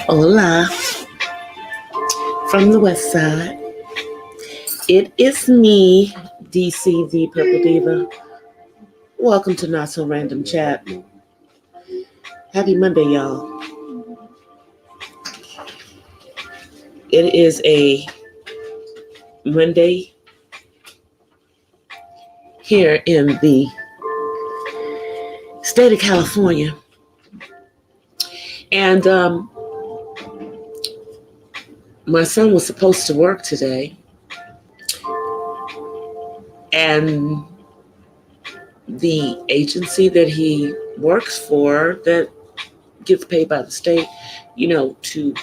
Hola, from the west side. It is me, DC the Purple Diva. Welcome to Not So Random Chat. Happy Monday, y'all. It is a Monday here in the state of California. And my son was supposed to work today. And the agency that he works for that gets paid by the state, to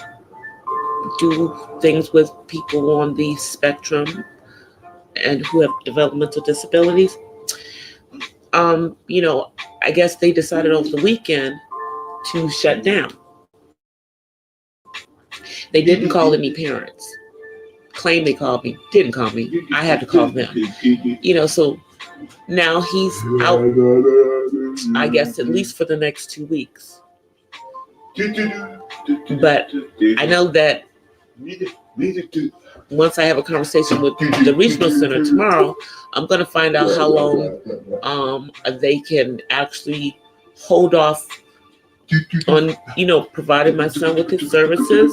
do things with people on the spectrum and who have developmental disabilities. I guess they decided over the weekend to shut down. They didn't call any parents. Claim they called me, didn't call me. I had to call them. So now he's out, I guess, at least for the next 2 weeks. But I know that once I have a conversation with the regional center tomorrow, I'm going to find out how long they can actually hold off on, providing my son with his services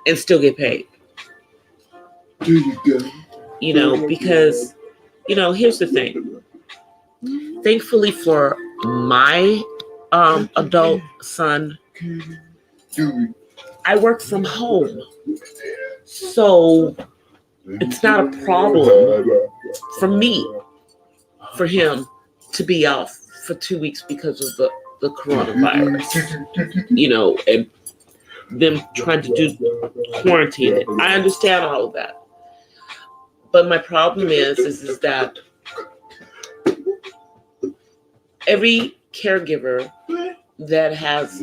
and still get paid. Because, here's the thing. Thankfully for my adult son, I work from home. So it's not a problem for him to be off for 2 weeks because of the coronavirus, and them trying to do quarantine it. I understand all of that. But my problem is that every caregiver that has,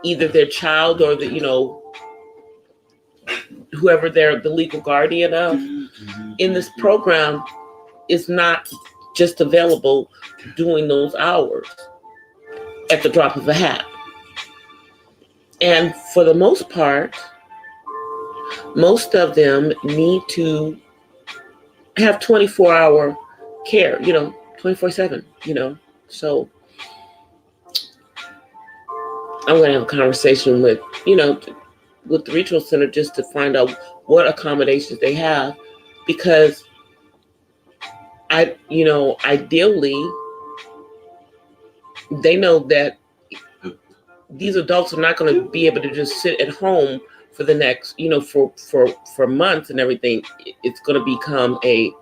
either their child or whoever they're the legal guardian of in this program is not just available doing those hours at the drop of a hat. And for the most part, most of them need to have 24-hour care, 24/7, So I'm going to have a conversation with the regional center just to find out what accommodations they have, because ideally they know that these adults are not going to be able to just sit at home for the next, for months and everything. It's going to become a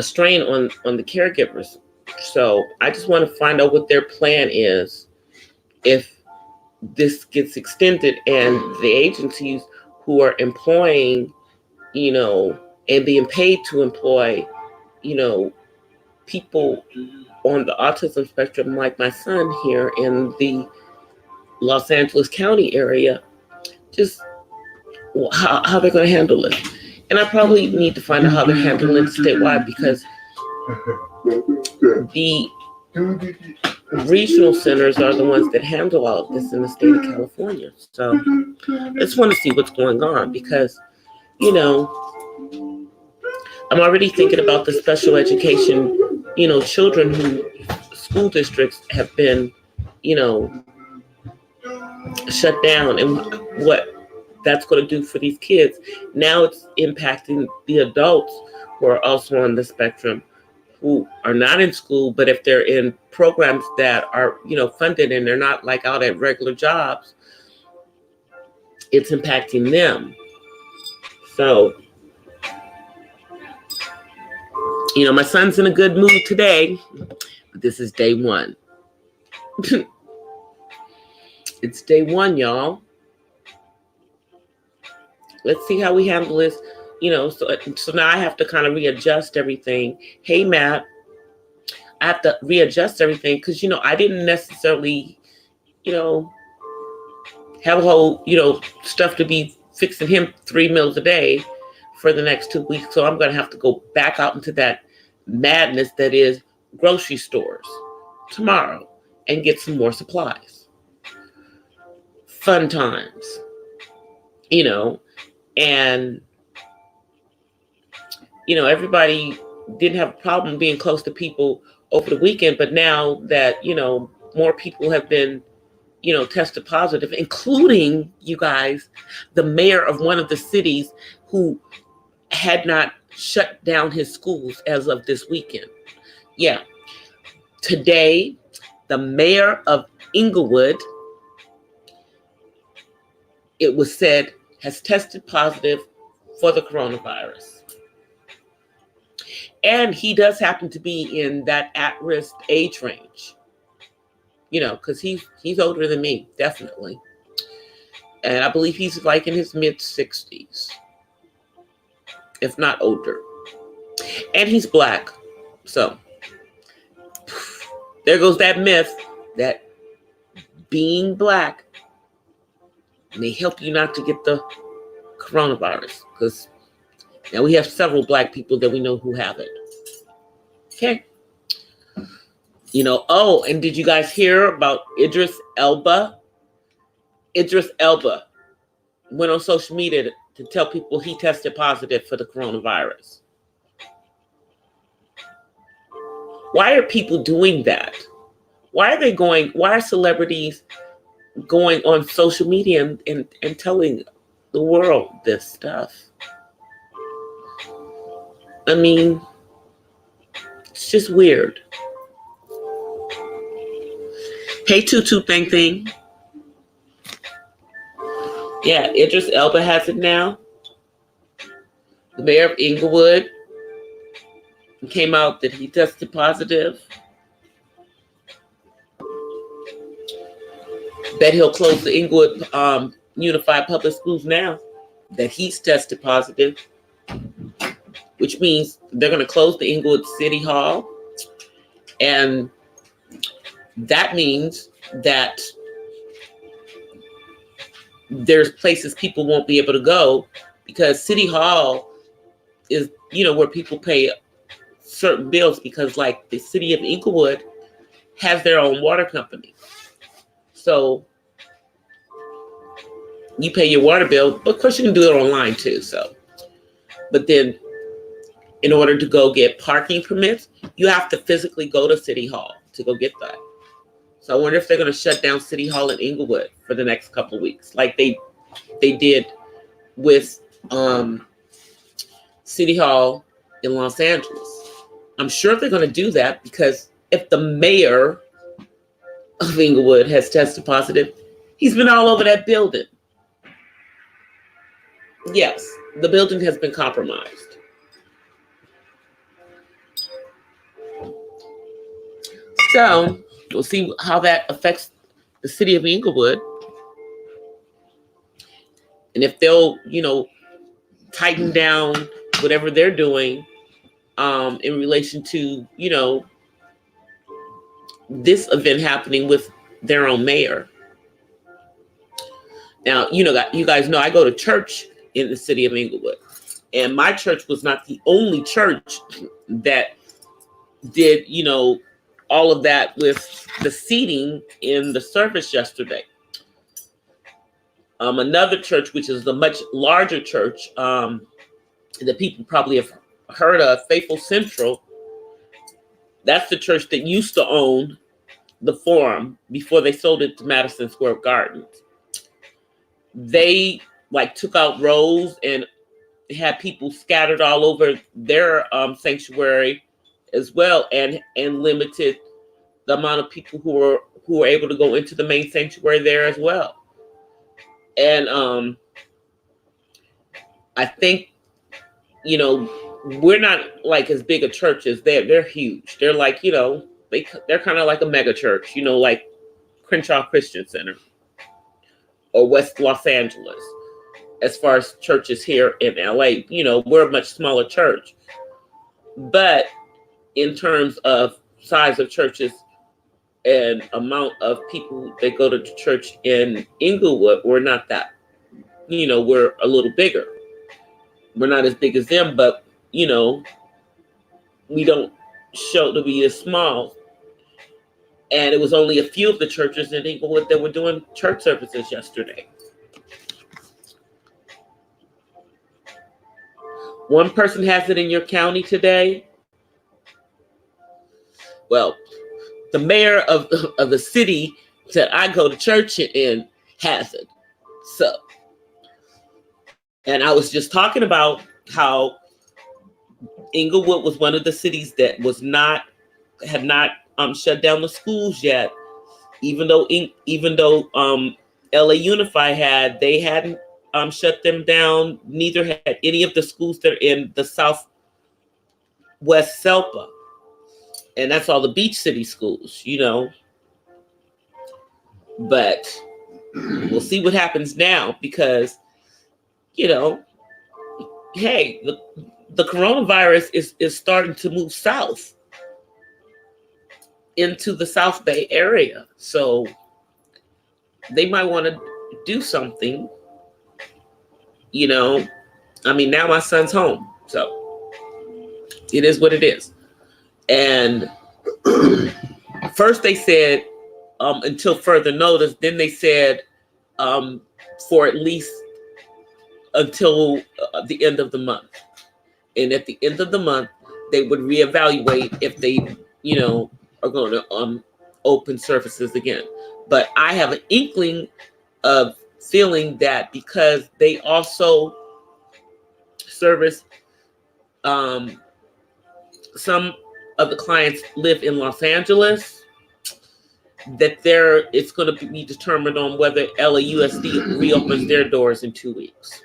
strain on the caregivers. So I just want to find out what their plan is if this gets extended and the agencies who are employing, and being paid to employ, people on the autism spectrum like my son here in the Los Angeles County area, just how they're going to handle it. And I probably need to find out how they're handling it statewide, because the regional centers are the ones that handle all of this in the state of California. So I just want to see what's going on, because, I'm already thinking about the special education, children who school districts have been, shut down, and what that's going to do for these kids. Now it's impacting the adults who are also on the spectrum, who are not in school, but if they're in programs that are, funded and they're not like out at regular jobs, it's impacting them. So, my son's in a good mood today, but this is day one. It's day one, y'all. Let's see how we handle this. So now I have to kind of readjust everything. Hey, Matt, I have to readjust everything because, I didn't necessarily, have a whole, stuff to be fixing him 3 meals a day for the next 2 weeks. So I'm going to have to go back out into that madness that is grocery stores tomorrow and get some more supplies. Fun times, and, everybody didn't have a problem being close to people over the weekend. But now that, more people have been, tested positive, including, you guys, the mayor of one of the cities who had not shut down his schools as of this weekend. Yeah. Today, the mayor of Inglewood, it was said, has tested positive for the coronavirus. And he does happen to be in that at-risk age range, because he's older than me, definitely. And I believe he's like in his mid-60s, if not older. And he's black. So there goes that myth that being black may help you not to get the coronavirus, because now we have several black people that we know who have it. Okay. And did you guys hear about Idris Elba? Idris Elba went on social media to tell people he tested positive for the coronavirus. Why are people doing that? Why are celebrities going on social media and telling the world this stuff? I mean, it's just weird. Hey, Tutu Thing Thing. Yeah, Idris Elba has it now. The mayor of Inglewood came out that he tested positive. Bet he'll close the Inglewood Unified Public Schools now that he's tested positive, which means they're going to close the Inglewood City Hall. And that means that there's places people won't be able to go, because City Hall is, where people pay certain bills, because like the city of Inglewood has their own water company. So you pay your water bill, but of course you can do it online too. So, but then in order to go get parking permits, you have to physically go to City Hall to go get that. So I wonder if they're going to shut down City Hall in Inglewood for the next couple of weeks, like they did with City Hall in Los Angeles. I'm sure they're going to do that, because if the mayor of Inglewood has tested positive, he's been all over that building. Yes, the building has been compromised. So we'll see how that affects the city of Inglewood. And if they'll, tighten down whatever they're doing in relation to, this event happening with their own mayor. Now, you guys know I go to church in the city of Inglewood. And my church was not the only church that did, all of that with the seating in the service yesterday. Another church, which is a much larger church that people probably have heard of, Faithful Central, that's the church that used to own the Forum before they sold it to Madison Square Gardens. They took out rows and had people scattered all over their sanctuary as well, and limited the amount of people who were able to go into the main sanctuary there as well. And I think, we're not like as big a church as they're huge. They're like, they're kind of like a mega church, like Crenshaw Christian Center or West Los Angeles. As far as churches here in LA, we're a much smaller church. But in terms of size of churches and amount of people that go to church in Inglewood, we're not that, we're a little bigger. We're not as big as them, but we don't show to be as small. And it was only a few of the churches in Inglewood that were doing church services yesterday. One person has it in your county today. Well, the mayor of the city that I go to church in has it. So, and I was just talking about how Inglewood was one of the cities that had not shut down the schools yet, even though LA Unify they hadn't shut them down. Neither had any of the schools that are in the Southwest SELPA, and that's all the beach city schools, But we'll see what happens now because, hey, the coronavirus is starting to move south into the South Bay area. So they might want to do something, now my son's home. So it is what it is. And first they said, until further notice, then they said for at least until the end of the month. And at the end of the month, they would reevaluate if they, are going to open services again. But I have an inkling of feeling that because they also service some of the clients live in Los Angeles, that it's going to be determined on whether LAUSD reopens their doors in 2 weeks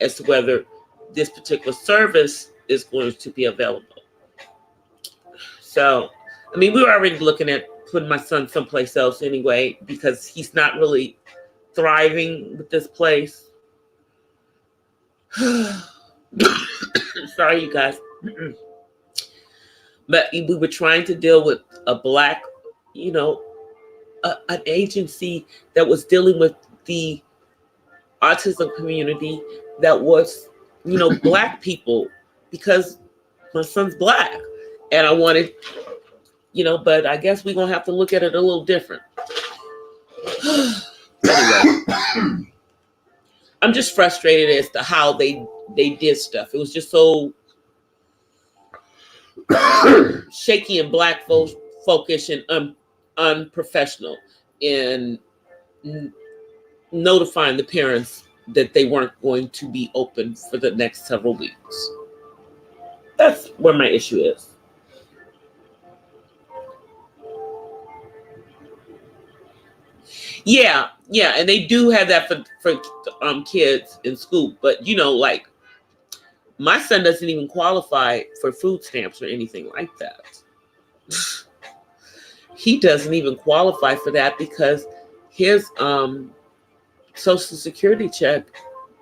as to whether this particular service is going to be available. So, we were already looking at putting my son someplace else anyway, because he's not really thriving with this place. Sorry, you guys. But we were trying to deal with a Black, an agency that was dealing with the autism community that was, Black people, because my son's Black. And I wanted, but I guess we're going to have to look at it a little different. Anyway, I'm just frustrated as to how they did stuff. It was just so shaky and Black folkish and unprofessional in notifying the parents that they weren't going to be open for the next several weeks. That's where my issue is. Yeah, and they do have that for kids in school, but like my son doesn't even qualify for food stamps or anything like that. He doesn't even qualify for that because his Social Security check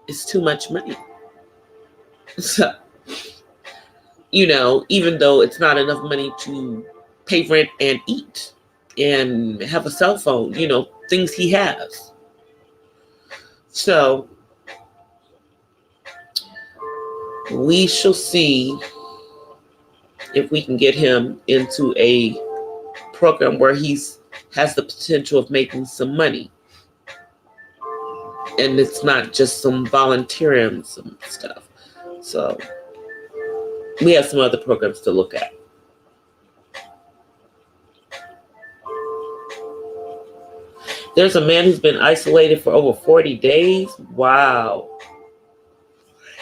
is too much money. So, even though it's not enough money to pay rent and eat and have a cell phone, things he has. So we shall see if we can get him into a program where has the potential of making some money. And it's not just some volunteerism stuff. So we have some other programs to look at. There's a man who's been isolated for over 40 days. Wow.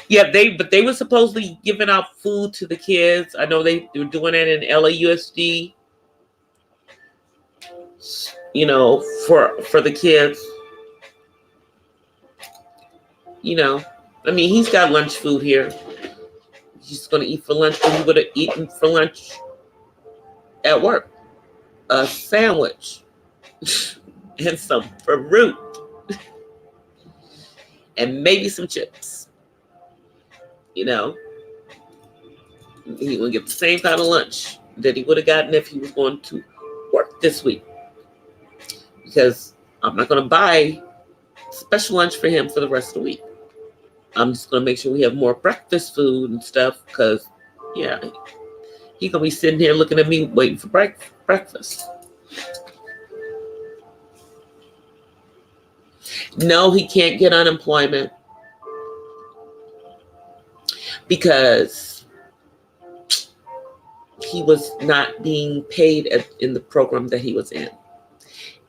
Yeah, but they were supposedly giving out food to the kids. I know they were doing it in LAUSD. For the kids. He's got lunch food here. He's going to eat for lunch, but he would have eaten for lunch at work. A sandwich and some fruit and maybe some chips. He would get the same kind of lunch that he would have gotten if he was going to work this week. Because I'm not going to buy special lunch for him for the rest of the week. I'm just gonna make sure we have more breakfast food and stuff, because yeah, he gonna be sitting here looking at me waiting for breakfast. No, he can't get unemployment because he was not being paid in the program that he was in.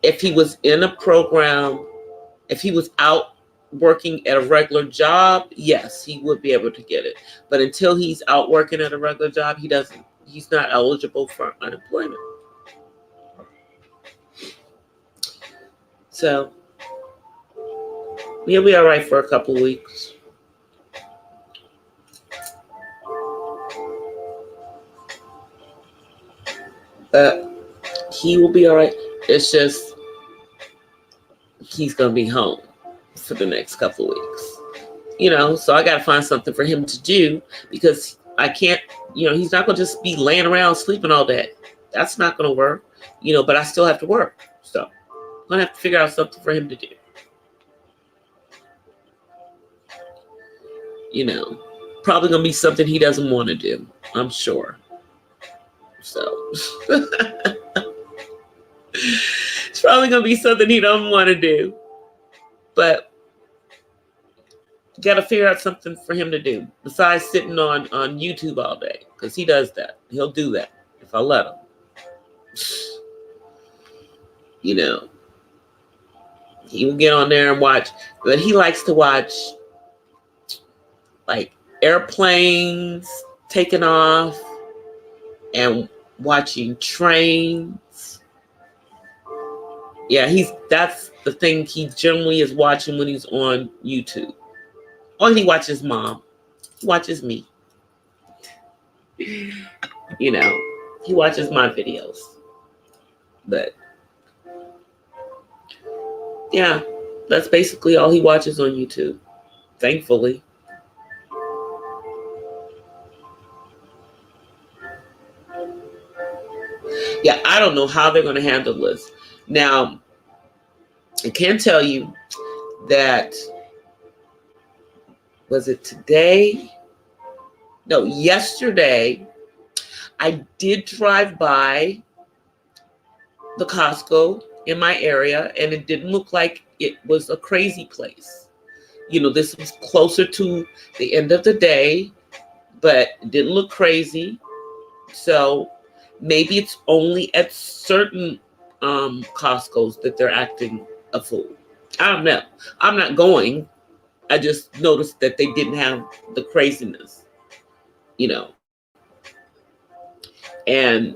If he was in a program, if he was out working at a regular job, yes, he would be able to get it. But until he's out working at a regular job, he's not eligible for unemployment. So he'll be all right for a couple of weeks. He will be all right. It's just he's going to be home for the next couple of weeks. So I got to find something for him to do, because I can't, he's not going to just be laying around sleeping all day. That's not going to work, but I still have to work. So I'm going to have to figure out something for him to do. Probably going to be something he doesn't want to do, I'm sure. So it's probably going to be something he doesn't want to do. But got to figure out something for him to do besides sitting on YouTube all day, because he does that. He'll do that if I let him. He will get on there and watch, but he likes to watch like airplanes taking off and watching trains. Yeah, that's the thing he generally is watching when he's on YouTube. Or he watches Mom. He watches me. He watches my videos. But yeah, that's basically all he watches on YouTube, thankfully. Yeah, I don't know how they're going to handle this. Now, I can tell you that, was it today? No, yesterday, I did drive by the Costco in my area, and it didn't look like it was a crazy place. This was closer to the end of the day, but it didn't look crazy. So maybe it's only at certain Costco's that they're acting a fool. I don't know. I'm not going. I just noticed that they didn't have the craziness, And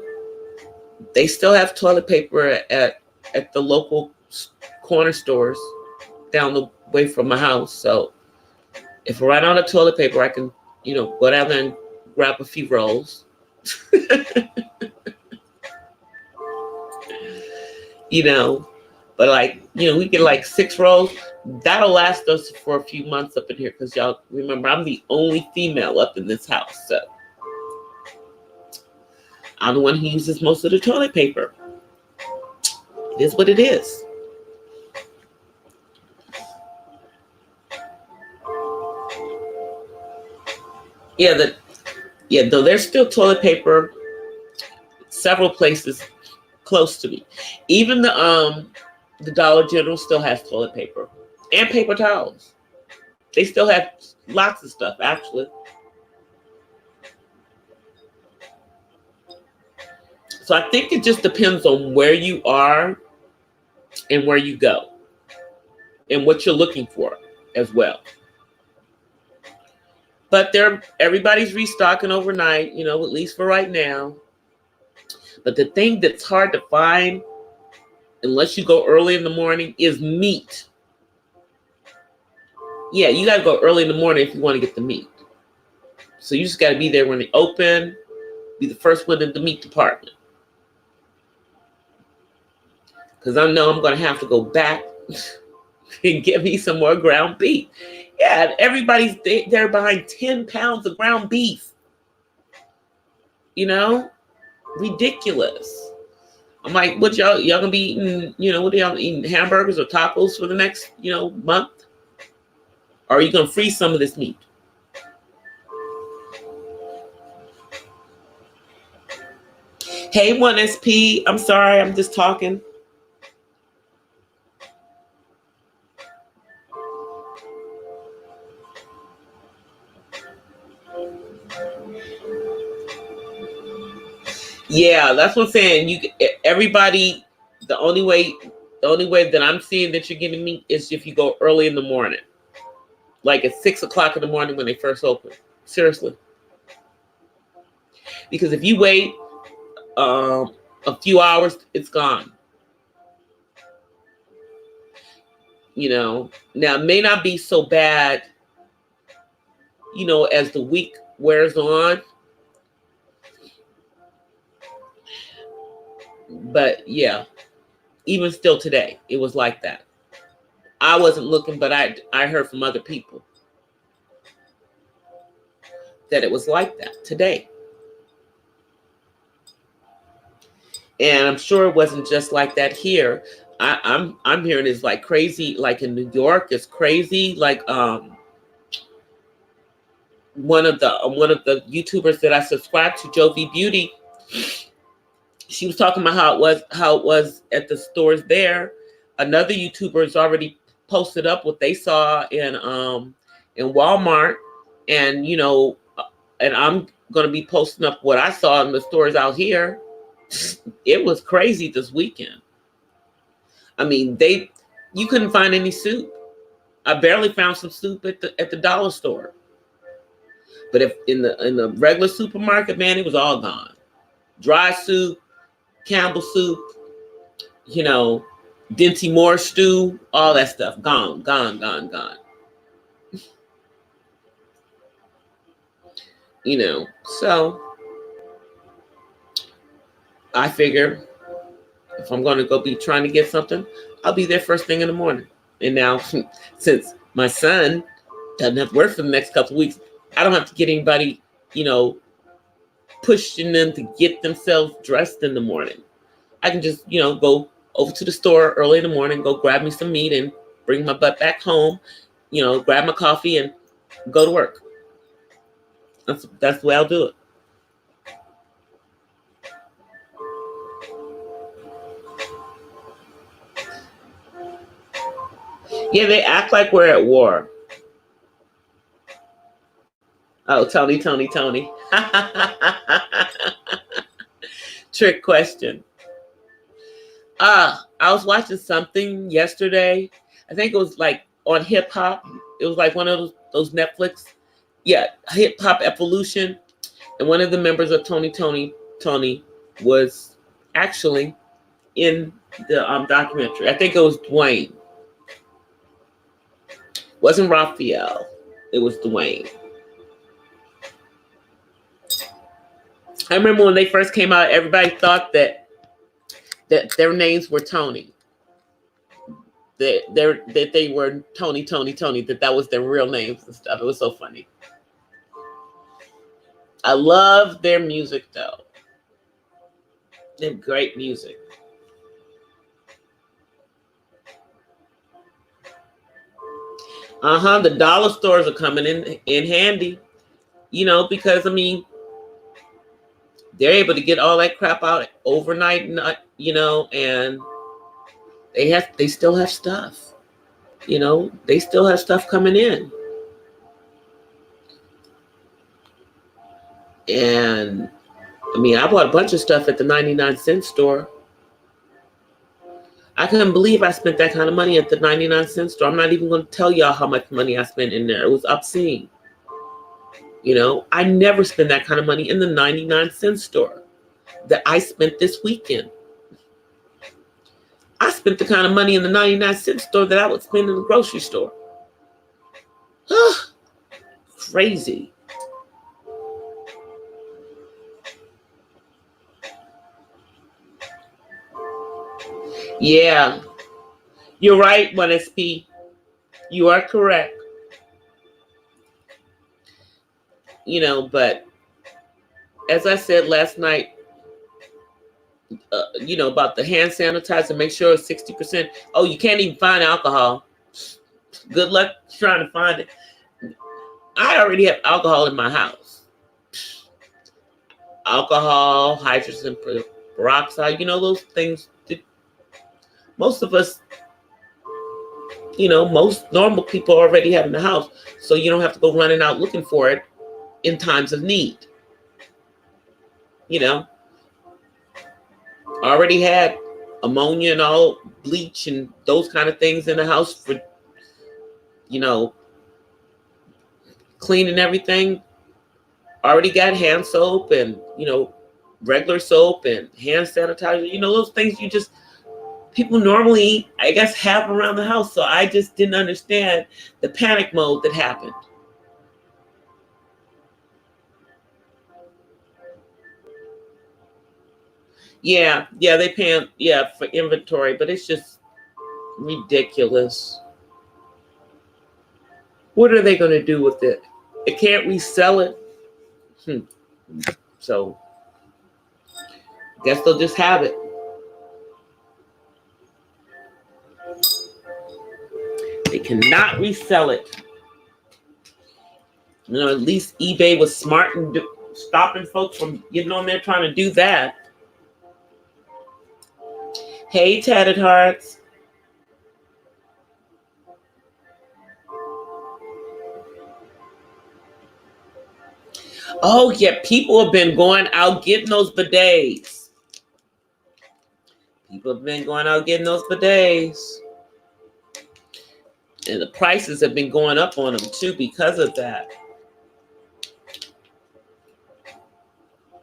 they still have toilet paper at the local corner stores down the way from my house. So if I run out of toilet paper, I can, go down there and grab a few rolls. But we get like 6 rolls. That'll last us for a few months up in here, because y'all remember I'm the only female up in this house. So I'm the one who uses most of the toilet paper. It is what it is. Though there's still toilet paper several places close to me. Even the Dollar General still has toilet paper and paper towels. They still have lots of stuff, actually. So I think it just depends on where you are and where you go and what you're looking for as well. But everybody's restocking overnight, at least for right now. But the thing that's hard to find, unless you go early in the morning, is meat. Yeah, you got to go early in the morning if you want to get the meat. So you just got to be there when they open, be the first one in the meat department. Because I know I'm going to have to go back and get me some more ground beef. Yeah, everybody's there buying 10 pounds of ground beef. Ridiculous. I'm like, what y'all gonna be eating, what are y'all eating, hamburgers or tacos for the next, month? Or are you going to freeze some of this meat? Hey, 1SP. I'm sorry. I'm just talking. Yeah, that's what I'm saying. Everybody, the only way that I'm seeing that you're getting meat is if you go early in the morning. Like at 6 o'clock in the morning when they first open. Seriously. Because if you wait a few hours, it's gone. You know, now it may not be so bad, you know, as the week wears on. But yeah, even still today, it was like that. I wasn't looking, but I heard from other people that it was like that today. And I'm sure it wasn't just like that here. I'm hearing it's like crazy, like in New York, it's crazy. Like one of the YouTubers that I subscribe to, Jovi Beauty, she was talking about how it was at the stores there. Another YouTuber has already posted up what they saw in Walmart, and you know, and I'm gonna be posting up what I saw in the stores out here. It was crazy this weekend. I mean, you couldn't find any soup. I barely found some soup at the dollar store. But if in the regular supermarket, man, it was all gone. Dry soup, Campbell soup, you know, Dinty Moore stew, all that stuff, gone. You know, so I figure if I'm going to go be trying to get something, I'll be there first thing in the morning. And now, since my son doesn't have to work for the next couple of weeks, I don't have to get anybody, you know, pushing them to get themselves dressed in the morning. I can just, you know, go over to the store early in the morning, go grab me some meat and bring my butt back home, you know, grab my coffee and go to work. That's the way I'll do it. Yeah, they act like we're at war. Oh, Tony. Trick question. I was watching something yesterday. I think it was like on hip hop. It was like one of those Netflix. Yeah, Hip Hop Evolution. And one of the members of Tony was actually in the documentary. I think it was Dwayne. Wasn't Raphael. It was Dwayne. I remember when they first came out, everybody thought that their names were Tony. That they were Tony, that was their real names and stuff. It was so funny. I love their music though. They have great music. The dollar stores are coming in handy, you know, because I mean, they're able to get all that crap out overnight, you know, and they still have stuff, you know, they still have stuff coming in. And I mean, I bought a bunch of stuff at the 99-cent store. I couldn't believe I spent that kind of money at the 99-cent store. I'm not even going to tell y'all how much money I spent in there. It was obscene. You know, I never spend that kind of money in the 99-cent store that I spent this weekend. I spent the kind of money in the 99-cent store that I would spend in the grocery store. Crazy. Yeah, you're right, 1SP. You are correct. You know, but as I said last night, you know, about the hand sanitizer, make sure it's 60%. Oh, you can't even find alcohol. Good luck trying to find it. I already have alcohol in my house. Alcohol, hydrogen peroxide, those things that most of us, most normal people already have in the house. So you don't have to go running out looking for it in times of need. Already had ammonia and all, bleach and those kind of things in the house for, cleaning everything. Already got hand soap and, regular soap and hand sanitizer. Those things people normally, I guess, have around the house. So I just didn't understand the panic mode that happened. Yeah, they pay for inventory, but it's just ridiculous. What are they going to do with it? They can't resell it. So I guess they'll just have it. They cannot resell it. At least eBay was smart and stopping folks from getting on there trying to do that. Hey, Tatted Hearts. Oh, yeah, people have been going out getting those bidets. People have been going out getting those bidets. And the prices have been going up on them, too, because of that.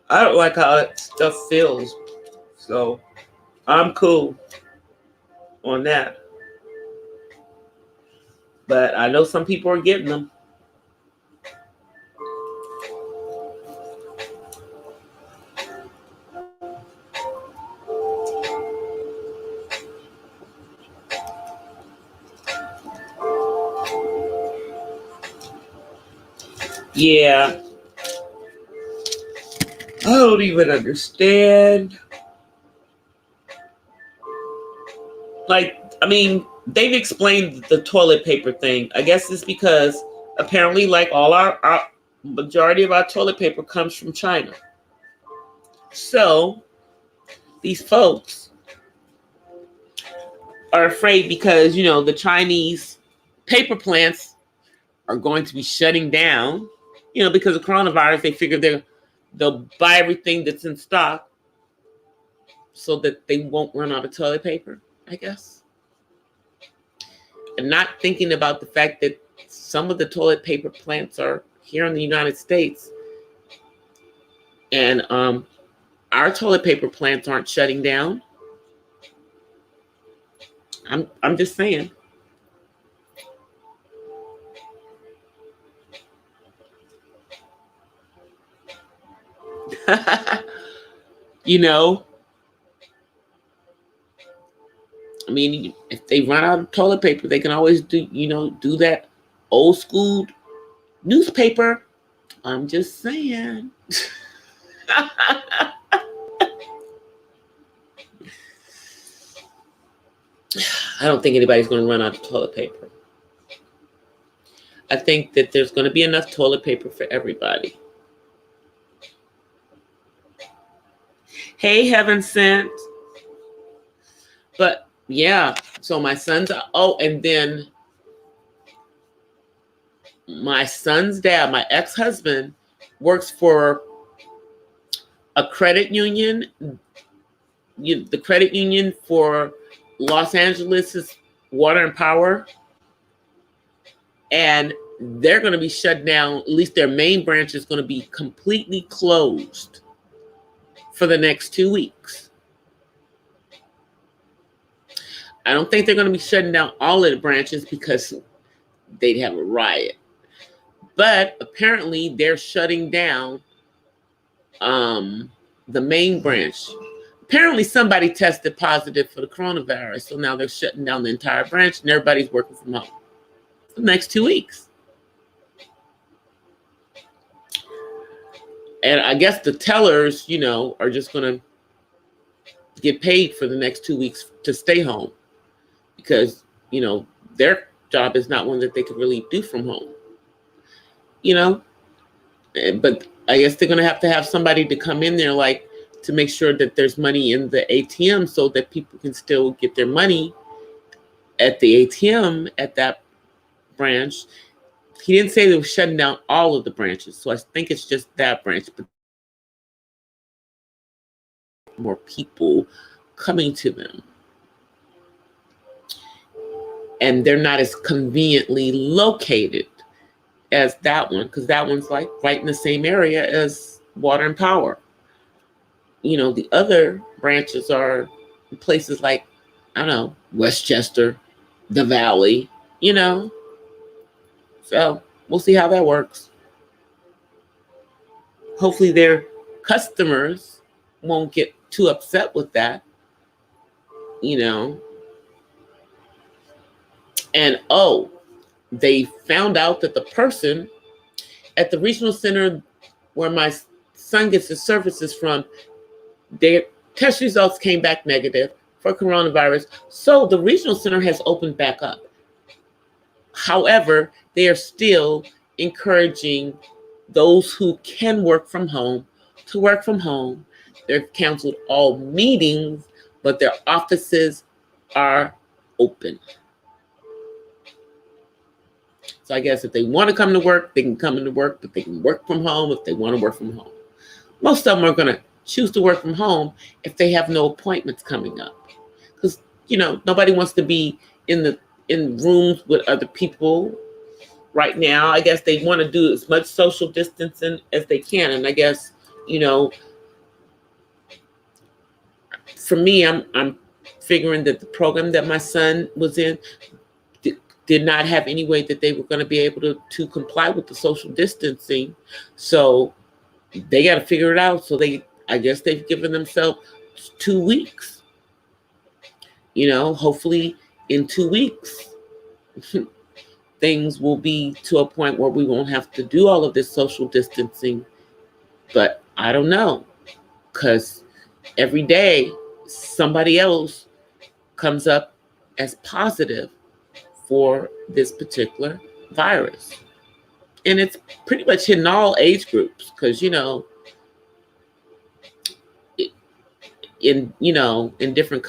I don't like how that stuff feels. So, I'm cool on that. But I know some people are getting them. Yeah. I don't even understand. They've explained the toilet paper thing. I guess it's because apparently, like all our majority of our toilet paper comes from China. So these folks are afraid because, the Chinese paper plants are going to be shutting down, because of coronavirus. They figure they'll buy everything that's in stock so that they won't run out of toilet paper, I guess. And not thinking about the fact that some of the toilet paper plants are here in the United States. And our toilet paper plants aren't shutting down. I'm just saying. If they run out of toilet paper, they can always do that old school newspaper. I'm just saying. I don't think anybody's going to run out of toilet paper. I think that there's going to be enough toilet paper for everybody. Hey, Heaven Sent. But yeah, so my son's, and then my son's dad, my ex-husband, works for a credit union. The credit union for Los Angeles is Water and Power. And they're going to be shut down. At least their main branch is going to be completely closed for the next 2 weeks. I don't think they're going to be shutting down all of the branches because they'd have a riot. But apparently they're shutting down the main branch. Apparently somebody tested positive for the coronavirus. So now they're shutting down the entire branch and everybody's working from home for the next 2 weeks. And I guess the tellers, are just going to get paid for the next 2 weeks to stay home because, they're job is not one that they could really do from home, you know. But I guess they're going to have somebody to come in there, like, to make sure that there's money in the ATM so that people can still get their money at the ATM at that branch. He didn't say they were shutting down all of the branches, so I think it's just that branch, but more people coming to them. And they're not as conveniently located as that one, because that one's like right in the same area as Water and Power. You know, the other branches are in places like, I don't know, Westchester, the Valley, you know. So we'll see how that works. Hopefully their customers won't get too upset with that, you know. And they found out that the person at the regional center where my son gets his services from, their test results came back negative for coronavirus. So the regional center has opened back up. However, they are still encouraging those who can work from home to work from home. They've canceled all meetings, but their offices are open. So I guess if they want to come to work, they can come into work, but they can work from home if they want to work from home. Most of them are going to choose to work from home if they have no appointments coming up. Because, you know, nobody wants to be in rooms with other people right now. I guess they want to do as much social distancing as they can. And I guess, you know, for me, I'm figuring that the program that my son was in did not have any way that they were going to be able to comply with the social distancing. So they got to figure it out. So I guess they've given themselves 2 weeks. You know, hopefully in 2 weeks, things will be to a point where we won't have to do all of this social distancing. But I don't know, because every day somebody else comes up as positive for this particular virus. And it's pretty much in all age groups, because, you know, in different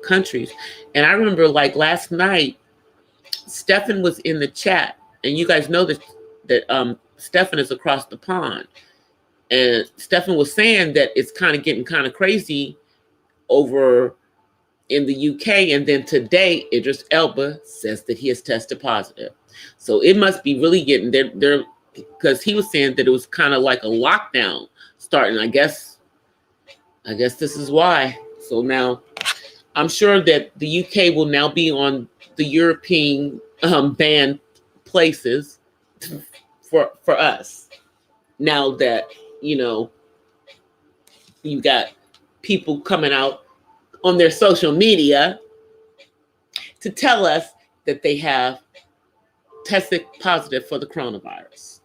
countries. And I remember, like, last night, Stefan was in the chat, and you guys know that Stefan is across the pond. And Stefan was saying that it's getting kind of crazy over in the UK, and then today Idris Elba says that he has tested positive. So it must be really getting there, because he was saying that it was kind of like a lockdown starting. I guess this is why. So now I'm sure that the UK will now be on the European banned places for us. Now that, you know, you got people coming out on their social media to tell us that they have tested positive for the coronavirus.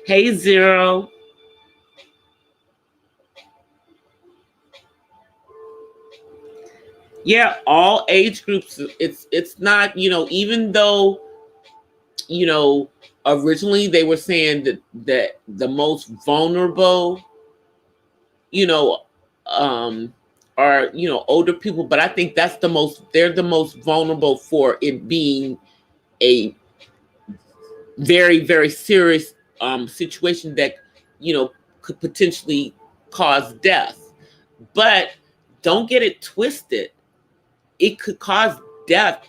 Hey, Zero. Yeah, all age groups. It's not, you know, even though, you know, originally they were saying that the most vulnerable, you know, are, you know, older people, but I think they're the most vulnerable for it being a very, very serious situation that, you know, could potentially cause death. But don't get it twisted. It could cause death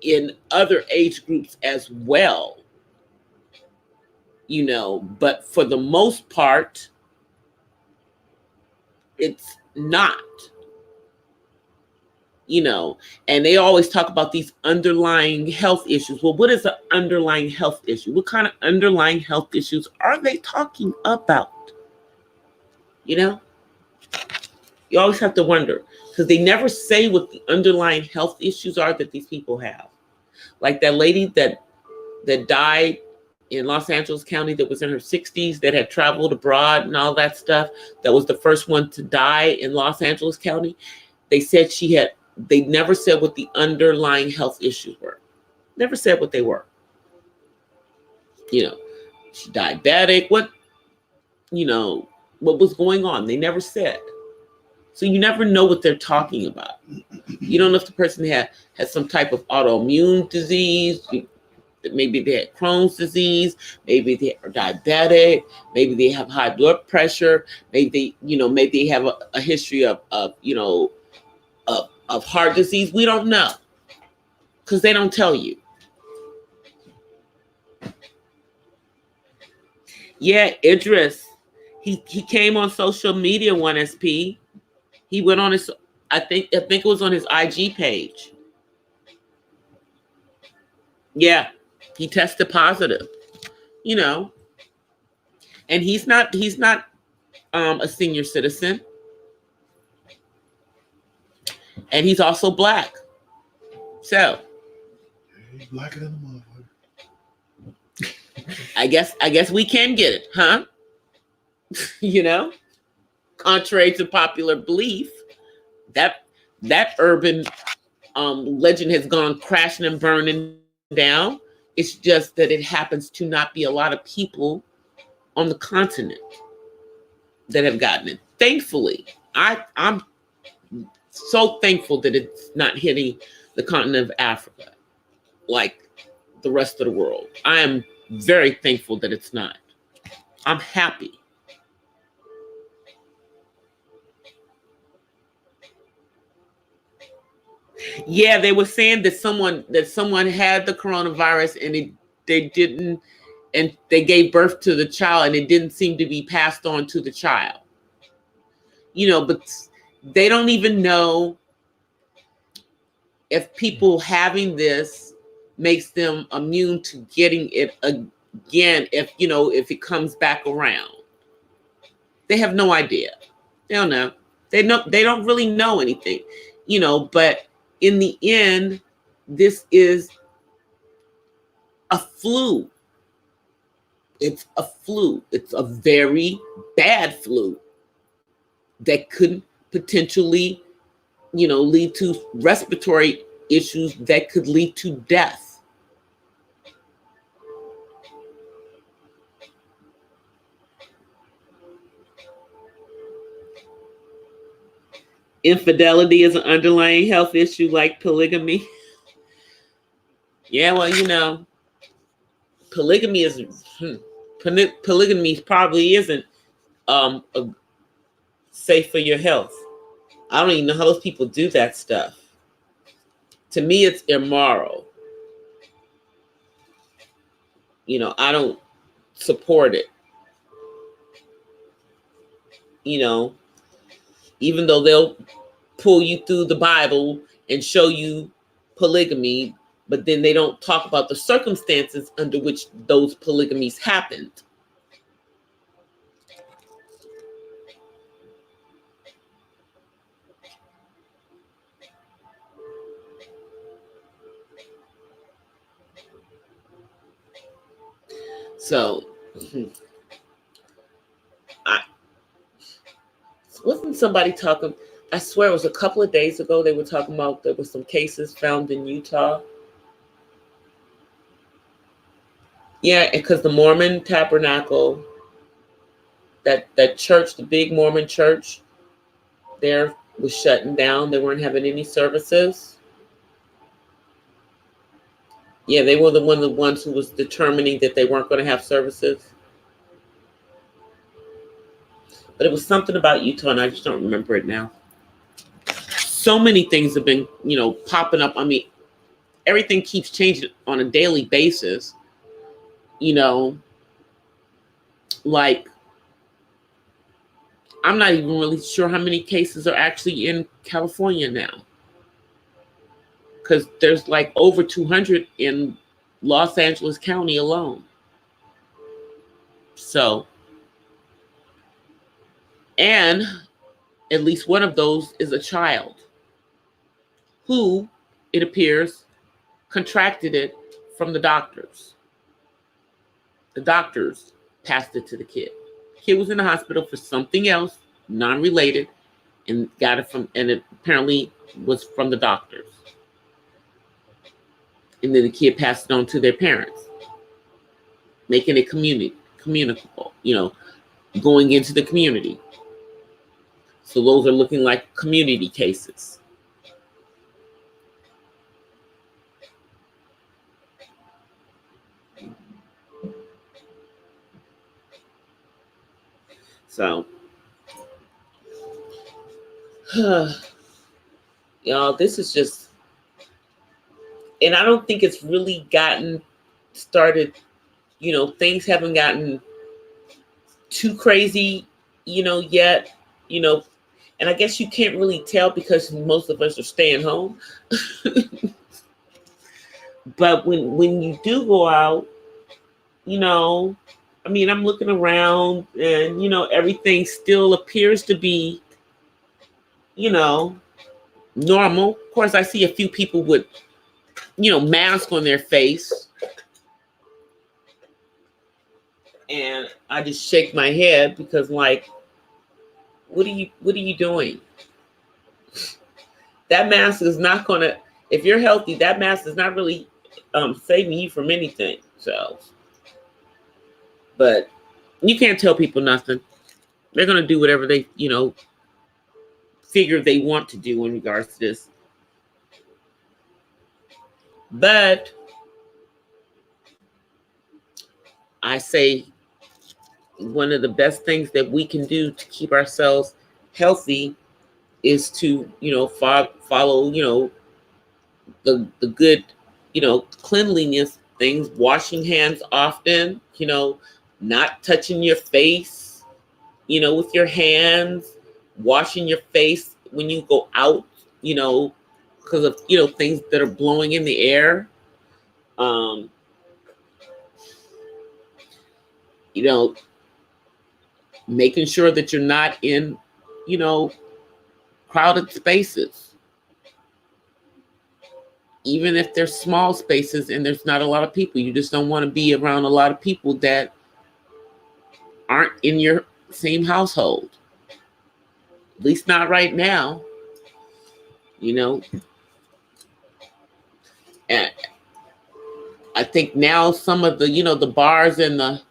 in other age groups as well, you know, but for the most part, it's not, you know. And they always talk about these underlying health issues. Well, what is an underlying health issue? What kind of underlying health issues are they talking about? You know, you always have to wonder, because they never say what the underlying health issues are that these people have. Like that lady that died in Los Angeles County that was in her 60s, that had traveled abroad and all that stuff. That was the first one to die in Los Angeles County. They said she had they never said what the underlying health issues were. Never said what they were. You know, she diabetic, what was going on. They never said. So you never know what they're talking about. You don't know if the person has some type of autoimmune disease. Maybe they had Crohn's disease. Maybe they are diabetic. Maybe they have high blood pressure. Maybe they have a history of heart disease. We don't know because they don't tell you. Yeah, Idris. He came on social media, 1SP. He went on his, I think it was on his IG page. Yeah, he tested positive, and he's not a senior citizen, and he's also Black. So he's blacker than a motherfucker. I guess we can get it, huh? Contrary to popular belief, that urban legend has gone crashing and burning down. It's just that it happens to not be a lot of people on the continent that have gotten it. Thankfully, I'm so thankful that it's not hitting the continent of Africa like the rest of the world. I am very thankful that it's not. I'm happy. Yeah, they were saying that someone had the coronavirus and they didn't, and they gave birth to the child and it didn't seem to be passed on to the child. But they don't even know if people having this makes them immune to getting it again if it comes back around. They have no idea. They don't know. They don't really know anything. But in the end, this is a flu. It's a flu. It's a very bad flu that could potentially, lead to respiratory issues that could lead to death. Infidelity is an underlying health issue like polygamy. Yeah, well, polygamy probably isn't safe for your health. I don't even know how those people do that stuff. To me, it's immoral. I don't support it. Even though they'll pull you through the Bible and show you polygamy, but then they don't talk about the circumstances under which those polygamies happened. So, wasn't somebody talking? I swear it was a couple of days ago. They were talking about there were some cases found in Utah. Yeah, because the Mormon Tabernacle, that church, the big Mormon church, there was shutting down. They weren't having any services. Yeah, they were the ones who was determining that they weren't going to have services. But it was something about Utah, and I just don't remember it now. So many things have been, popping up. I mean, everything keeps changing on a daily basis. Like, I'm not even really sure how many cases are actually in California now. Because there's like over 200 in Los Angeles County alone. So, and at least one of those is a child who, it appears, contracted it from the doctors. The doctors passed it to the kid. The kid was in the hospital for something else, non-related, and got it from, and it apparently was from the doctors. And then the kid passed it on to their parents, making it communicable, going into the community. So those are looking like community cases. So, y'all, this is just, and I don't think it's really gotten started, things haven't gotten too crazy, yet, and I guess you can't really tell because most of us are staying home. But when you do go out, I'm looking around and, everything still appears to be, normal. Of course, I see a few people with, masks on their face. And I just shake my head because, like, what are you doing? That mask is not going to, if you're healthy, that mask is not really saving you from anything. So, but you can't tell people nothing. They're going to do whatever they, figure they want to do in regards to this. But I say one of the best things that we can do to keep ourselves healthy is to, follow, the good, cleanliness things, washing hands often, not touching your face, with your hands, washing your face when you go out, because of, things that are blowing in the air. Making sure that you're not in, crowded spaces. Even if they're small spaces and there's not a lot of people, you just don't want to be around a lot of people that aren't in your same household. At least not right now. And I think now some of the, the bars and the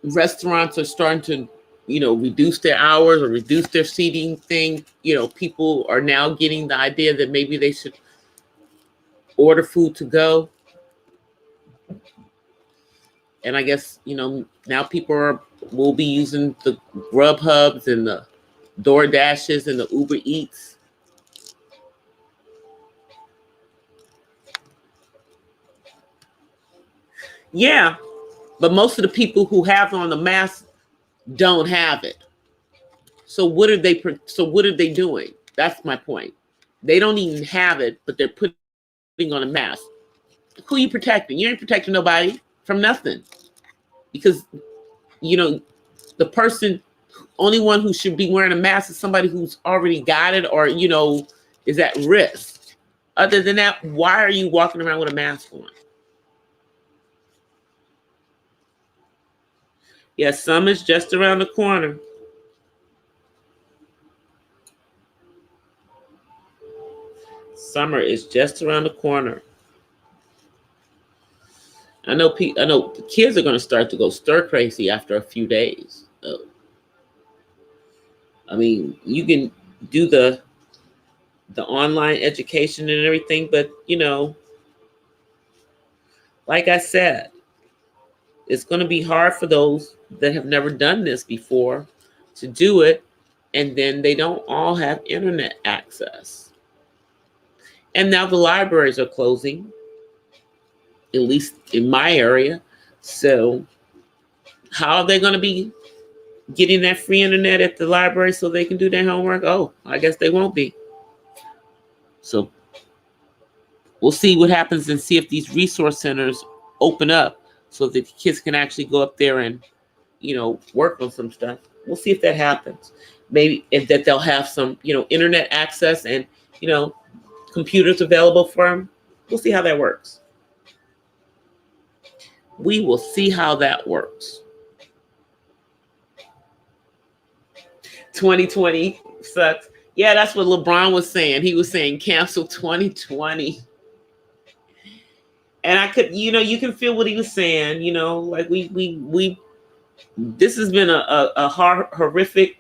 restaurants are starting to, reduce their hours or reduce their seating thing. People are now getting the idea that maybe they should order food to go. And I guess, now people will be using the Grubhubs and the DoorDashes and the Uber Eats. Yeah, but most of the people who have on the mask don't have it. So what are they doing? That's my point. They don't even have it, but they're putting on a mask. Who are you protecting? You ain't protecting nobody from nothing. Because, the only one who should be wearing a mask is somebody who's already got it or, is at risk. Other than that, why are you walking around with a mask on? Yes, summer's just around the corner. Summer is just around the corner. I know the kids are going to start to go stir crazy after a few days. You can do the online education and everything, but like I said, it's going to be hard for those that have never done this before to do it, and then they don't all have internet access. And now the libraries are closing, at least in my area. So how are they going to be getting that free internet at the library so they can do their homework? Oh, I guess they won't be. So we'll see what happens and see if these resource centers open up so that the kids can actually go up there and, work on some stuff. We'll see if that happens. Maybe if that they'll have some, internet access and, computers available for them. We'll see how that works. We will see how that works. 2020 sucks. Yeah, that's what LeBron was saying. He was saying cancel 2020. And I could, you can feel what he was saying, like we this has been a horrific,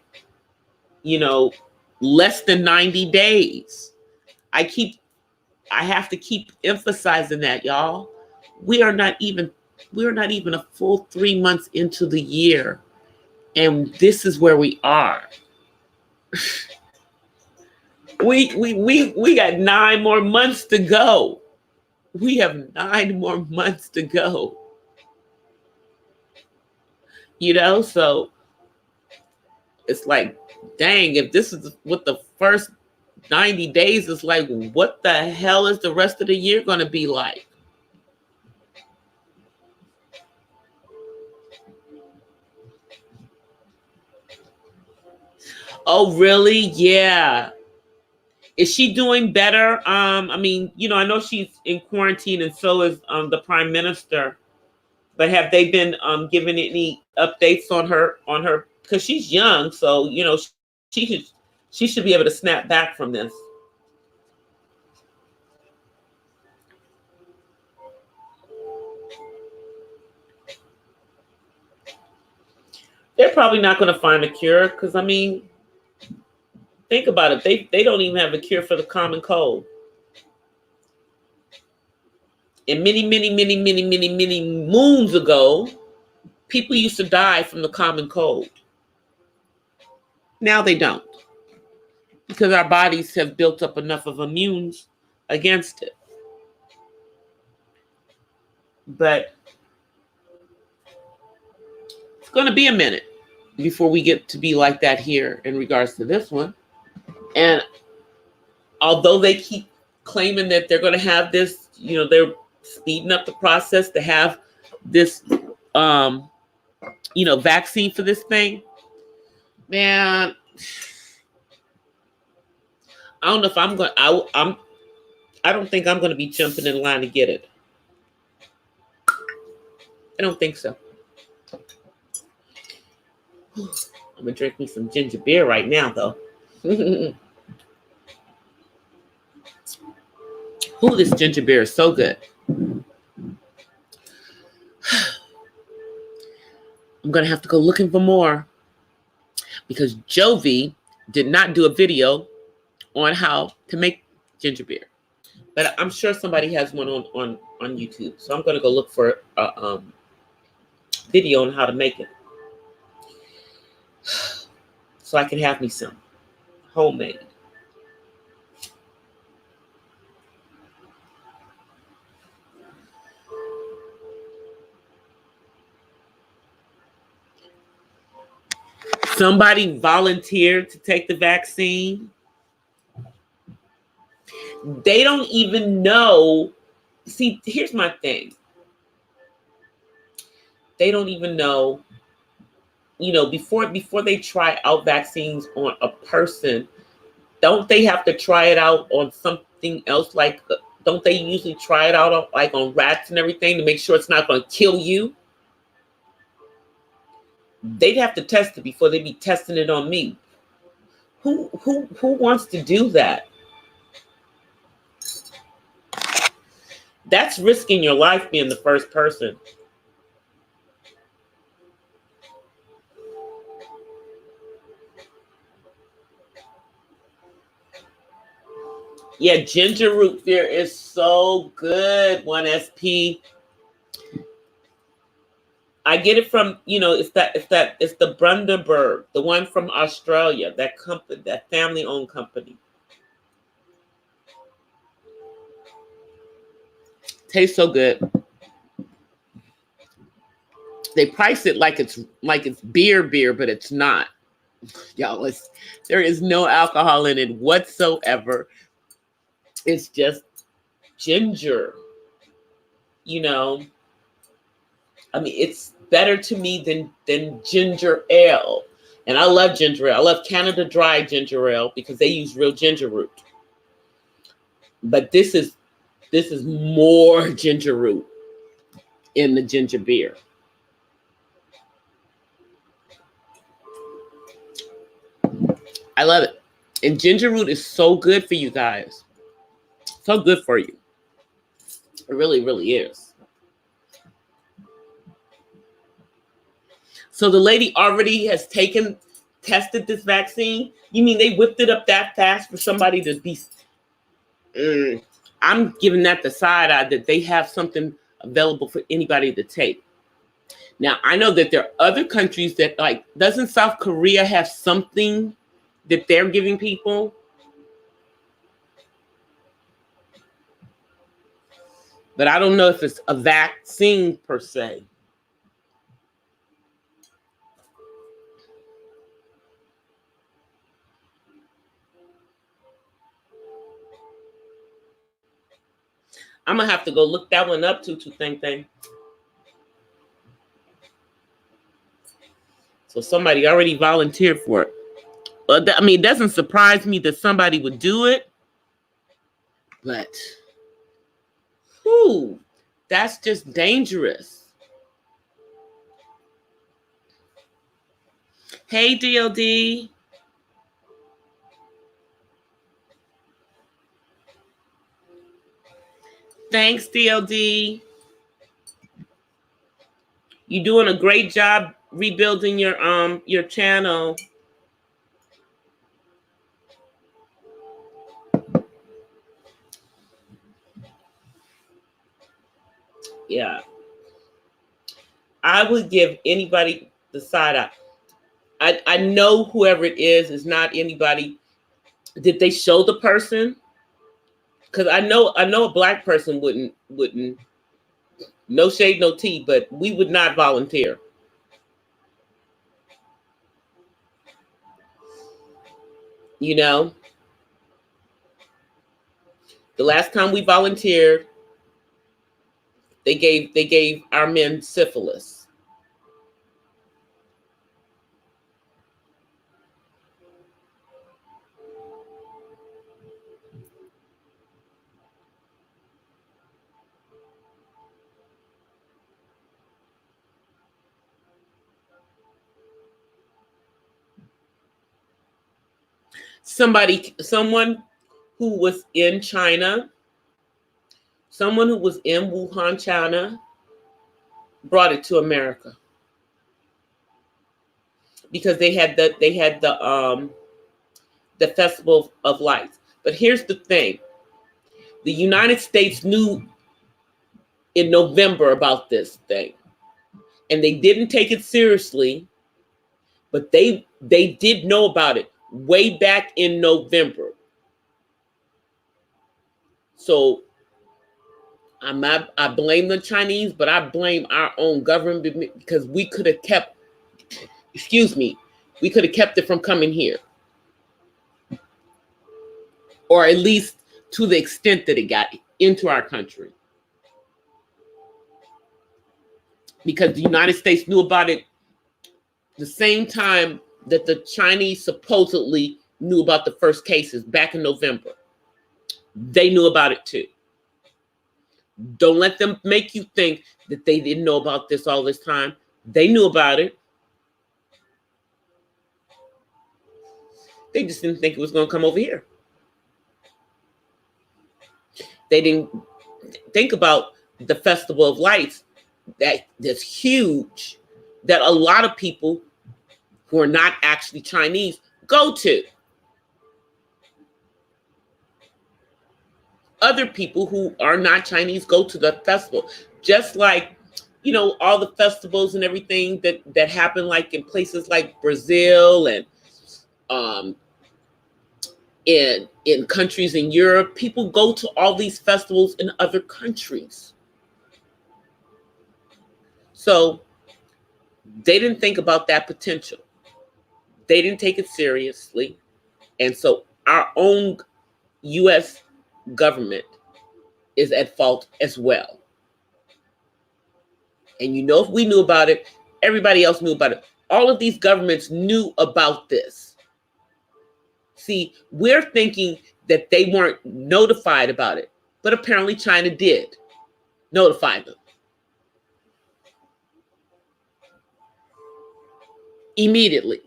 less than 90 days. I have to keep emphasizing that, y'all. We are not even a full 3 months into the year. And this is where we are. We got 9 more months to go. We have 9 more months to go. So it's like, dang, if this is what the first 90 days is like, what the hell is the rest of the year going to be like? Oh, really? Yeah. Is she doing better? I know she's in quarantine, and so is the prime minister. But have they been giving any updates on her? Because she's young, so she should be able to snap back from this. They're probably not going to find a cure because think about it. They don't even have a cure for the common cold. And many, many, many, many, many, many moons ago, people used to die from the common cold. Now they don't, because our bodies have built up enough of immunes against it. But it's going to be a minute before we get to be like that here in regards to this one. And although they keep claiming that they're going to have this, they're speeding up the process to have this, vaccine for this thing, man. I don't know if I'm going. I don't think I'm going to be jumping in line to get it. I don't think so. I'm gonna drink me some ginger beer right now, though. Ooh, this ginger beer is so good. I'm gonna have to go looking for more because Jovi did not do a video on how to make ginger beer, but I'm sure somebody has one on YouTube. So I'm gonna go look for a video on how to make it, so I can have me some homemade. Somebody volunteered to take the vaccine. They don't even know. See, here's my thing. They don't even know, before they try out vaccines on a person, don't they have to try it out on something else? Like, don't they usually try it out on rats and everything to make sure it's not going to kill you? They'd have to test it before they'd be testing it on me. Who wants to do that? That's risking your life being the first person. Yeah, ginger root beer is so good, 1SP. I get it from, it's the Bundaberg, the one from Australia, that company, that family-owned company. Tastes so good. They price it like it's beer, but it's not. Y'all, there is no alcohol in it whatsoever. It's just ginger. It's better to me than ginger ale. And I love ginger ale. I love Canada Dry ginger ale because they use real ginger root. But this is more ginger root in the ginger beer. I love it. And ginger root is so good for you guys. So good for you. It really, really is. So the lady already has tested this vaccine? You mean they whipped it up that fast for somebody to be... I'm giving that the side eye that they have something available for anybody to take. Now, I know that there are other countries that, like, doesn't South Korea have something that they're giving people? But I don't know if it's a vaccine per se. I'm going to have to go look that one up, Tutu Thing. So somebody already volunteered for it. I mean, it doesn't surprise me that somebody would do it. But, whew, that's just dangerous. Hey, DLD. Thanks, DLD. You're doing a great job rebuilding your channel. Yeah. I would give anybody the side eye. I know whoever it is not anybody. Did they show the person? Because I know a black person wouldn't, no shade, no tea, but we would not volunteer. You know? The last time we volunteered, they gave our men syphilis. Someone who was in China, someone who was in Wuhan, China, brought it to America because they had the Festival of Lights. But here's the thing: the United States knew in November about this thing, and they didn't take it seriously. But they did know about it way back in November. So I blame the Chinese, but I blame our own government because we could have kept, we could have kept it from coming here. Or at least to the extent that it got into our country. Because the United States knew about it the same time that the Chinese supposedly knew about the first cases back in November. They knew about it too. Don't let them make you think that they didn't know about this all this time. They knew about it. They just didn't think it was going to come over here. They didn't think about the Festival of Lights that's huge, that a lot of people who are not actually Chinese go to. Other people who are not Chinese go to the festival, just like, you know, all the festivals and everything that happen, like in places like Brazil and in countries in Europe. People go to all these festivals in other countries. So they didn't think about that potential. They didn't take it seriously. And so our own U.S. government is at fault as well. And you know, if we knew about it, everybody else knew about it. All of these governments knew about this. See, we're thinking that they weren't notified about it, but apparently China did notify them. Immediately.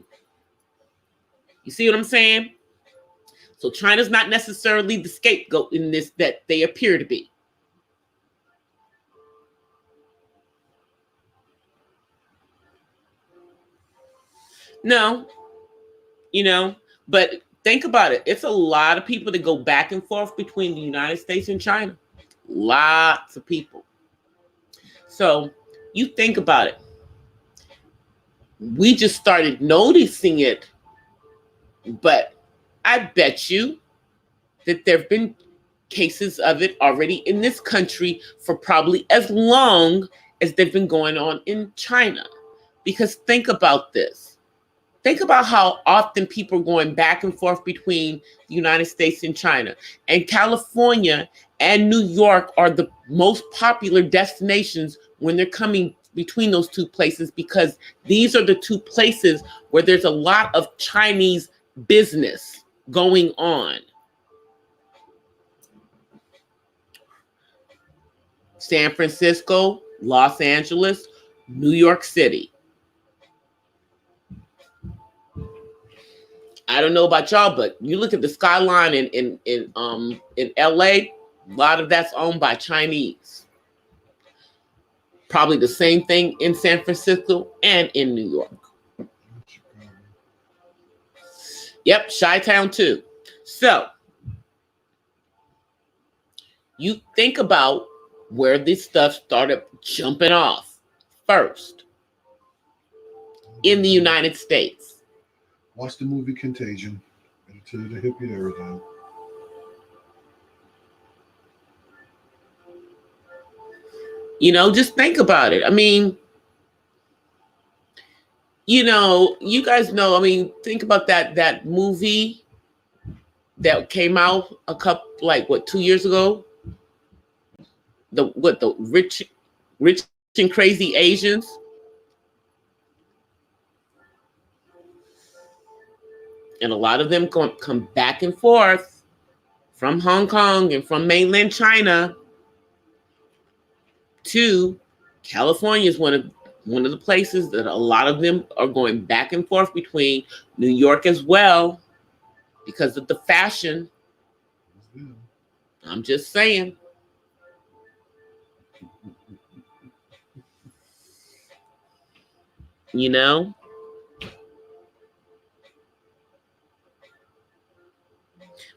You see what I'm saying? So China's not necessarily the scapegoat in this that they appear to be. No, but think about it. It's a lot of people that go back and forth between the United States and China. Lots of people. So you think about it. We just started noticing it, but I bet you that there have been cases of it already in this country for probably as long as they've been going on in China. Because think about this. Think about how often people are going back and forth between the United States and China. And California and New York are the most popular destinations when they're coming between those two places, because these are the two places where there's a lot of Chinese business going on. San Francisco, Los Angeles, New York City. I don't know about y'all, but you look at the skyline in LA, a lot of that's owned by Chinese. Probably the same thing in San Francisco and in New York. Yep, Chi-Town too. So you think about where this stuff started jumping off first in the United States. Watch the movie Contagion. It'll tell you the hippie everything. Just think about it. I mean, you guys know, think about that movie that came out a couple, 2 years ago? The rich and crazy Asians? And a lot of them come back and forth from Hong Kong and from mainland China to California. Is one of the places that a lot of them are going back and forth between. New York as well, because of the fashion. I'm just saying.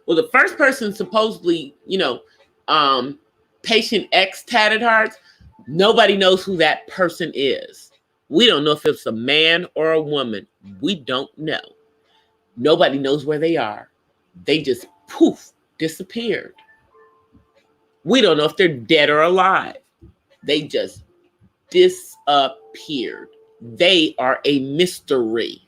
Well, the first person supposedly, patient X tatted hearts, nobody knows who that person is. We don't know if it's a man or a woman. We don't know. Nobody knows where they are. They just poof, disappeared. We don't know if they're dead or alive. They just disappeared. They are a mystery.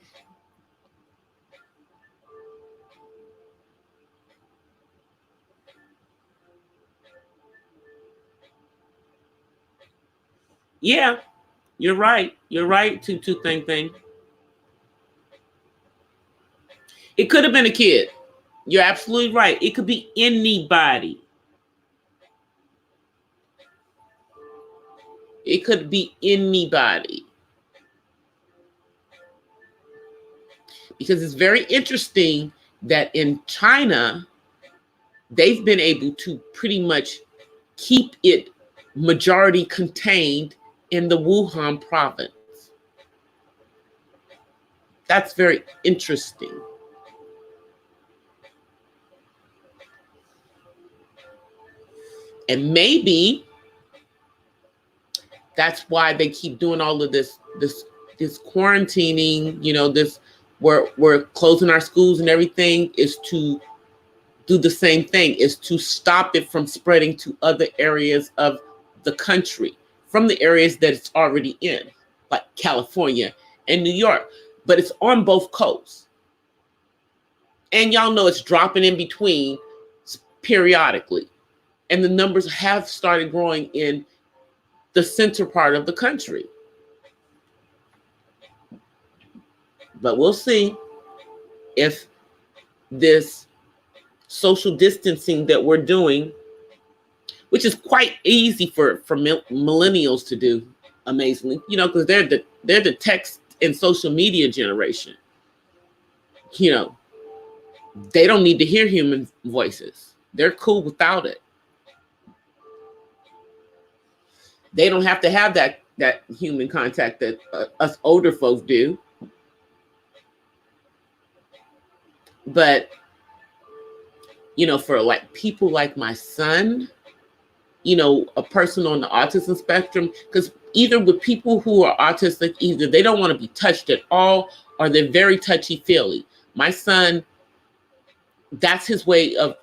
Yeah, you're right. You're right, Thing. It could have been a kid. You're absolutely right. It could be anybody. It could be anybody. Because it's very interesting that in China, they've been able to pretty much keep it majority contained in the Wuhan province. That's very interesting. And maybe that's why they keep doing all of this quarantining, this we're closing our schools and everything, is to do the same thing, is to stop it from spreading to other areas of the country, from the areas that it's already in, like California and New York. But it's on both coasts. And y'all know it's dropping in between periodically. And the numbers have started growing in the center part of the country. But we'll see if this social distancing that we're doing, which is quite easy for millennials to do, amazingly, because they're the text and social media generation. They don't need to hear human voices. They're cool without it. They don't have to have that human contact that us older folks do. But, you know, for like people like my son, you know, a person on the autism spectrum, because either with people who are autistic, either they don't want to be touched at all, or they're very touchy-feely. My son, that's his way of,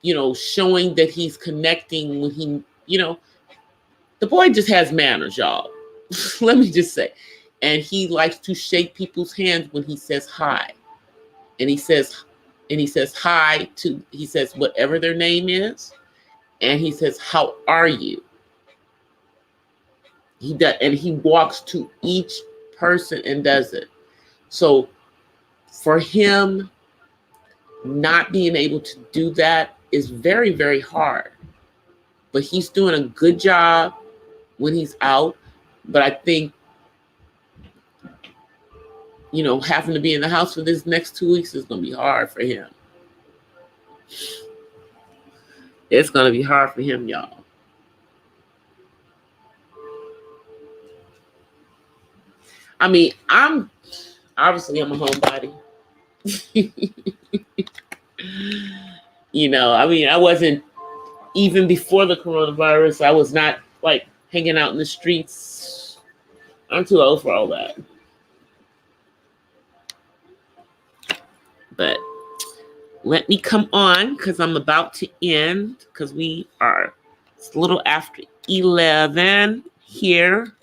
you know, showing that he's connecting when he, you know, the boy just has manners, y'all. Let me just say. And he likes to shake people's hands when he says hi. And he says hi to, he says whatever their name is. And he says, how are you? He does, and he walks to each person and does it. So for him, not being able to do that is very, very hard. But he's doing a good job when he's out. But I think, you know, having to be in the house for this next 2 weeks is going to be hard for him. It's going to be hard for him, y'all. I mean, I'm a homebody. You know, I mean, I wasn't, even before the coronavirus, I was not like hanging out in the streets. I'm too old for all that. But let me come on, because I'm about to end, because it's a little after 11 here.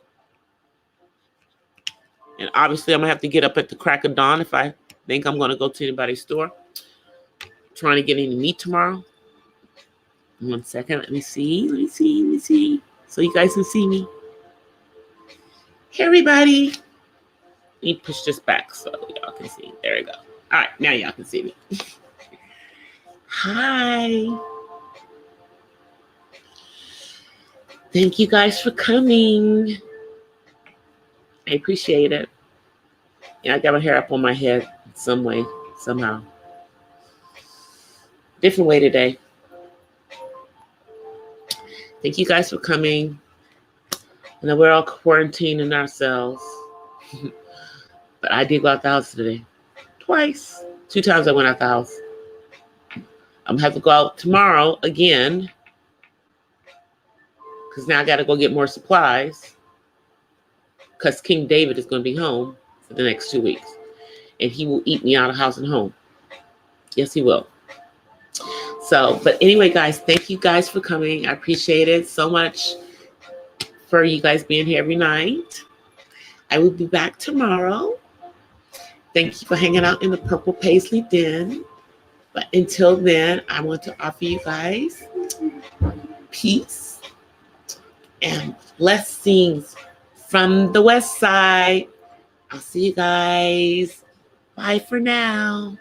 And obviously I'm gonna have to get up at the crack of dawn if I think I'm gonna go to anybody's store. Trying to get any meat tomorrow. 1 second, let me see. So you guys can see me. Hey everybody. Let me push this back so y'all can see. There we go. All right, now y'all can see me. Hi. Thank you guys for coming. I appreciate it. Yeah, I got my hair up on my head some way, somehow. Different way today. Thank you guys for coming. I know we're all quarantining ourselves. But I did go out the house today. Twice. 2 times I went out the house. I'm going to have to go out tomorrow again. Because now I got to go get more supplies. Because King David is going to be home for the next 2 weeks. And he will eat me out of house and home. Yes, he will. So, but anyway, guys, thank you guys for coming. I appreciate it so much for you guys being here every night. I will be back tomorrow. Thank you for hanging out in the Purple Paisley Den. But until then, I want to offer you guys peace and blessings from the West Side. I'll see you guys. Bye for now.